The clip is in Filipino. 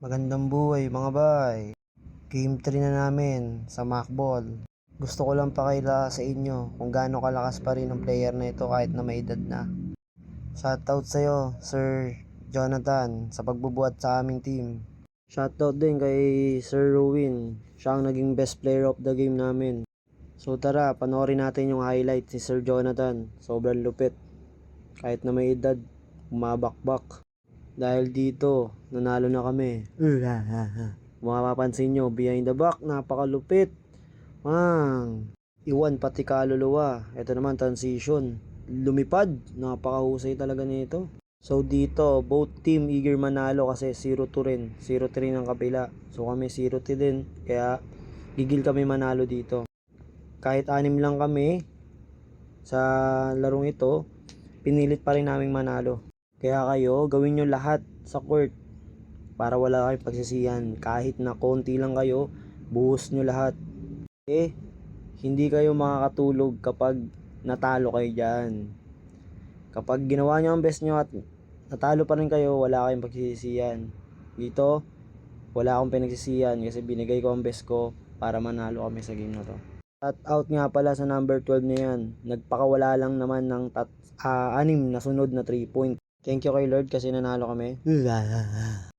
Magandang buhay mga bay. Game 3 na namin sa Macball. Gusto ko lang pakilala sa inyo kung gaano kalakas pa rin ang player na ito kahit na may edad na. Shoutout sa'yo, Sir Jonathan, sa pagbubuhat sa aming team. Shoutout din kay Sir Ruin, siya ang naging best player of the game namin. So tara, panoorin natin yung highlight si Sir Jonathan. Sobrang lupit. Kahit na may edad, umabakbak. Dahil dito, nanalo na kami. Kung mapapansin nyo, behind the back, napakalupit. Iwan pati kaluluwa. Ito naman, transition. Lumipad. Napakahusay talaga nito. So dito, both team eager manalo kasi 0-2 rin. 0-3 ng kabila. So kami 0-3 din. Kaya gigil kami manalo dito. Kahit 6 lang kami sa larong ito, pinilit pa rin naming manalo. Kaya kayo, gawin nyo lahat sa court para wala kayong pagsisihan. Kahit na konti lang kayo, buhos nyo lahat. Hindi kayo makakatulog kapag natalo kayo dyan. Kapag ginawa nyo ang best nyo at natalo pa rin kayo, wala kayong pagsisihan. Dito, wala akong pinagsisihan kasi binigay ko ang best ko para manalo kami sa game na to. Shout out nga pala sa number 12 na yan. Nagpakawala lang naman ng 6 na sunod na 3 point. Thank you kay Lord kasi nanalo kami.